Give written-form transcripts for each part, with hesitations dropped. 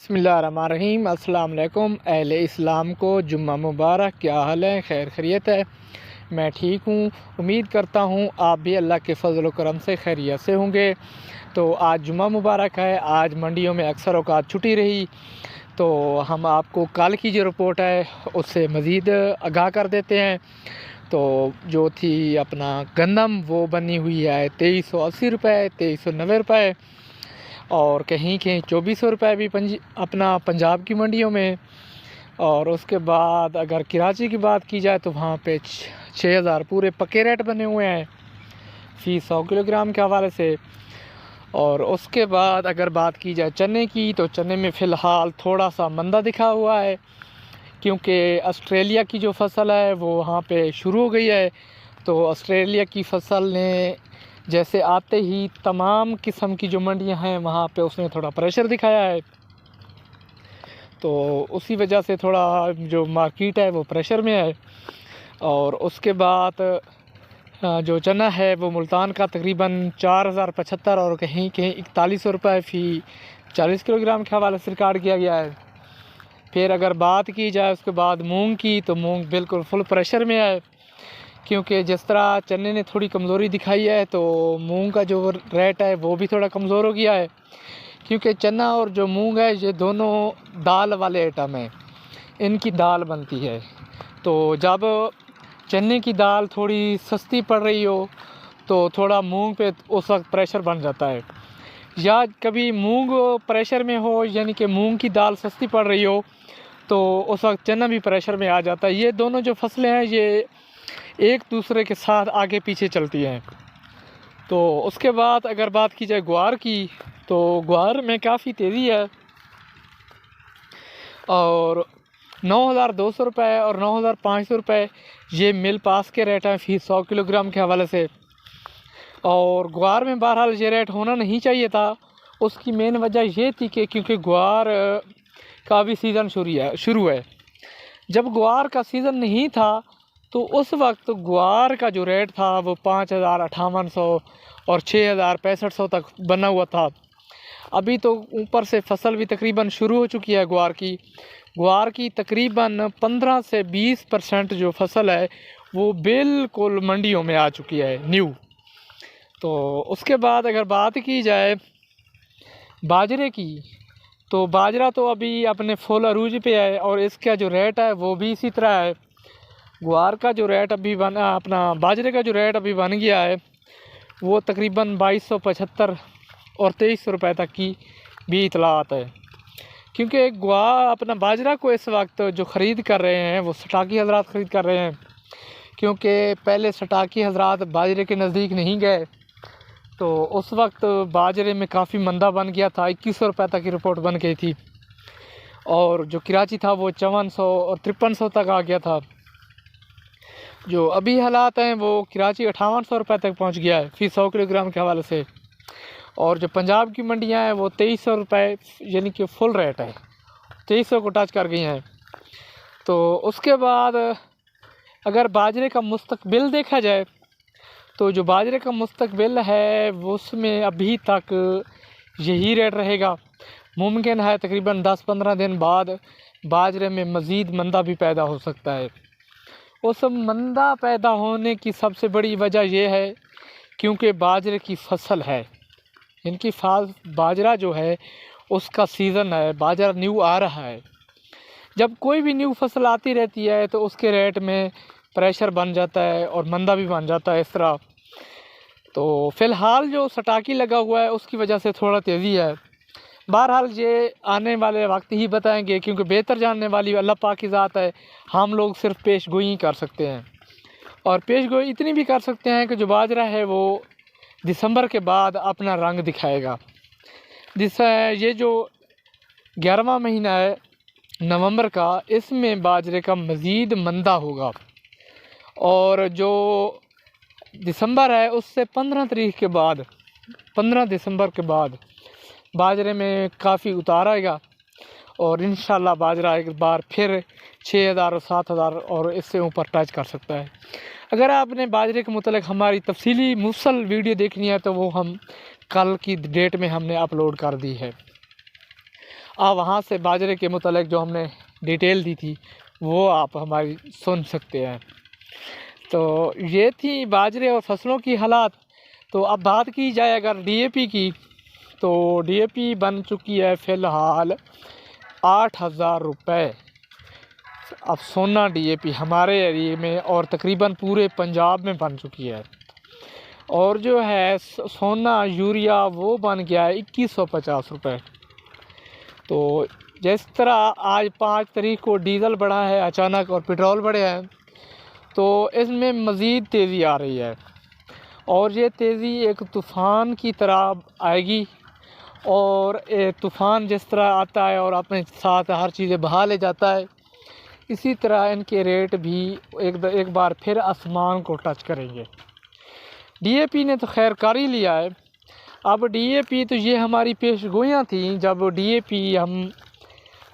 बिस्मिल्लाहिर्रहमानिर्रहीम। अस्सलाम वालेकुम अहले इस्लाम को जुम्मा मुबारक। क्या हाल है? खैर खैरियत है? मैं ठीक हूँ। उम्मीद करता हूँ आप भी अल्लाह के फजल व करम से खैरियत से होंगे। तो आज जुम्मा मुबारक है। आज मंडियों में अक्सर औकात छुट्टी रही, तो हम आपको कल की जो रिपोर्ट है उससे मज़ीद आगाह कर देते हैं। तो जो थी अपना गंदम वो बनी हुई है 2380 रुपये, 2390 रुपये, और कहीं कहीं 2400 रुपये भी अपना पंजाब की मंडियों में। और उसके बाद अगर कराची की बात की जाए तो वहाँ पे 6000 पूरे पक्के रेट बने हुए हैं फ़ी 100 किलोग्राम के हवाले से। और उसके बाद अगर बात की जाए चने की, तो चने में फ़िलहाल थोड़ा सा मंदा दिखा हुआ है, क्योंकि ऑस्ट्रेलिया की जो फसल है वो वहाँ पे शुरू हो गई है। तो ऑस्ट्रेलिया की फसल ने जैसे आते ही तमाम किस्म की जो मंडियां हैं वहाँ पे उसने थोड़ा प्रेशर दिखाया है, तो उसी वजह से थोड़ा जो मार्केट है वो प्रेशर में है। और उसके बाद जो चना है वो मुल्तान का तकरीबन 4075 और कहीं कहीं 4100 रुपये फ़ी 40 किलोग्राम के हवाले से रिकॉर्ड किया गया है। फिर अगर बात की जाए उसके बाद मूंग की, तो मूंग बिल्कुल फुल प्रेशर में है, क्योंकि जिस तरह चने ने थोड़ी कमज़ोरी दिखाई है तो मूंग का जो रेट है वो भी थोड़ा कमज़ोर हो गया है। क्योंकि चना और जो मूंग है ये दोनों दाल वाले आइटम हैं, इनकी दाल बनती है। तो जब चने की दाल थोड़ी सस्ती पड़ रही हो तो थोड़ा मूंग पे उस वक्त प्रेशर बन जाता है, या कभी मूंग प्रेशर में हो यानी कि मूंग की दाल सस्ती पड़ रही हो तो उस वक्त चना भी प्रेशर में आ जाता है। ये दोनों जो फसलें हैं ये एक दूसरे के साथ आगे पीछे चलती हैं। तो उसके बाद अगर बात की जाए ग्वार की, तो ग्वार में काफ़ी तेज़ी है, और 9200 रुपये और 9500 रुपये ये मिल पास के रेट हैं फ़ी 100 किलोग्राम के हवाले से। और ग्वार में बहरहाल ये रेट होना नहीं चाहिए था। उसकी मेन वजह ये थी कि क्योंकि ग्वार का भी सीज़न शुरू है। जब ग्वार का सीज़न नहीं था तो उस वक्त ग्वार का जो रेट था वो 5058 और 6065 तक बना हुआ था। अभी तो ऊपर से फसल भी तकरीबन शुरू हो चुकी है ग्वार की तकरीबन 15 से 20% जो फसल है वो बिल्कुल मंडियों में आ चुकी है न्यू। तो उसके बाद अगर बात की जाए बाजरे की, तो बाजरा तो अभी अपने फुल अरूज पे है, और इसका जो रेट है वो भी इसी तरह है। ग्वार का जो रेट अभी अपना बाजरे का जो रेट अभी बन गया है वो तकरीबन 2275 और 2300 रुपये तक की भी इतलात है। क्योंकि अपना बाजरा को इस वक्त जो ख़रीद कर रहे हैं वो सटाकी हजरात ख़रीद कर रहे हैं, क्योंकि पहले सटाकी हजरात बाजरे के नज़दीक नहीं गए, तो उस वक्त बाजरे में काफ़ी मंदा बन गया था। 2100 रुपये तक की रिपोर्ट बन गई थी, और जो कराची था वो 5400 और 5300 तक आ गया था। जो अभी हालात हैं वो कराची 5800 रुपये तक पहुंच गया है फ़ी 100 किलोग्राम के हवाले से। और जो पंजाब की मंडियां हैं वो 2300 रुपये यानी कि फुल रेट है, 2300 को टच कर गई हैं। तो उसके बाद अगर बाजरे का मुस्तकबिल देखा जाए, तो जो बाजरे का मुस्तकबिल है उसमें अभी तक यही रेट रहेगा। मुमकिन है तकरीबन 10-15 दिन बाद बाजरे में मज़ीद मंदा भी पैदा हो सकता है। उस मंदा पैदा होने की सबसे बड़ी वजह यह है क्योंकि बाजरे की फसल है, इनकी बाजरा जो है उसका सीज़न है, बाजरा न्यू आ रहा है। जब कोई भी न्यू फसल आती रहती है तो उसके रेट में प्रेशर बन जाता है और मंदा भी बन जाता है इस तरह। तो फ़िलहाल जो सटाकी लगा हुआ है उसकी वजह से थोड़ा तेज़ी है। बहरहाल ये आने वाले वक्त ही बताएंगे, क्योंकि बेहतर जानने वाली अल्लाह पाक की ज़ात है। हम लोग सिर्फ पेशगोई ही कर सकते हैं, और पेशगोई इतनी भी कर सकते हैं कि जो बाजरा है वो दिसंबर के बाद अपना रंग दिखाएगा। ये जो 11वां महीना है नवंबर का, इसमें बाजरे का मज़ीद मंदा होगा, और जो दिसंबर है उससे 15 तारीख के बाद 15 दिसंबर के बाद बाजरे में काफ़ी उतार आएगा, और इंशाल्लाह बाजरा एक बार फिर 6000 और 7000 और इससे ऊपर टच कर सकता है। अगर आपने बाजरे के मुतल्लिक़ हमारी तफसीली मुफस्सल वीडियो देखनी है तो वो हम कल की डेट में हमने अपलोड कर दी है। आप वहाँ से बाजरे के मुतालिक जो हमने डिटेल दी थी वो आप हमारी सुन सकते हैं। तो ये थी बाजरे और फसलों की हालात। तो अब बात की जाए अगर डीएपी की, तो डीएपी बन चुकी है फ़िलहाल 8,000 रुपये। अब सोना डीएपी हमारे एरिए में और तकरीबन पूरे पंजाब में बन चुकी है। और जो है सोना यूरिया वो बन गया है 2150 रुपये। तो जिस तरह आज 5 तारीख को डीज़ल बढ़ा है अचानक और पेट्रोल बढ़े हैं, तो इसमें मज़ीद तेज़ी आ रही है और ये तेज़ी एक तूफ़ान की तरह आएगी। और तूफ़ान जिस तरह आता है और अपने साथ हर चीज़ें बहा ले जाता है, इसी तरह इनके रेट भी एक बार फिर आसमान को टच करेंगे। डीएपी ने तो खैर कर ही लिया है। अब डीएपी तो ये हमारी पेशगोइयाँ थी, जब डीएपी हम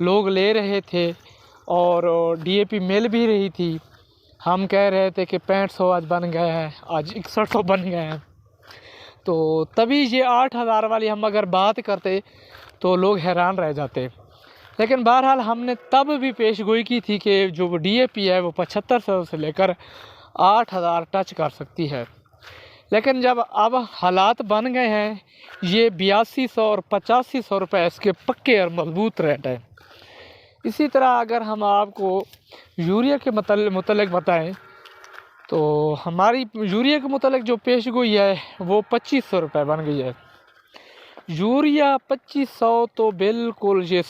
लोग ले रहे थे और डीएपी मिल भी रही थी। हम कह रहे थे कि 6500 आज बन गए हैं, आज 6100 बन गए हैं। तो तभी ये 8,000 वाली हम अगर बात करते तो लोग हैरान रह जाते। लेकिन बहरहाल हमने तब भी पेशगोई की थी कि जो डीएपी है वो 7500 से लेकर 8,000 टच कर सकती है। लेकिन जब अब हालात बन गए हैं, ये 8200 और 8500 रुपये इसके पक्के और मजबूत रेट है। इसी तरह अगर हम आपको यूरिया के मुतल्लिक बताएं, तो हमारी यूरिया के मुतल्लिक जो पेशगोई है वो 2500 रुपये बन गई है। यूरिया 2500 तो बिल्कुल ये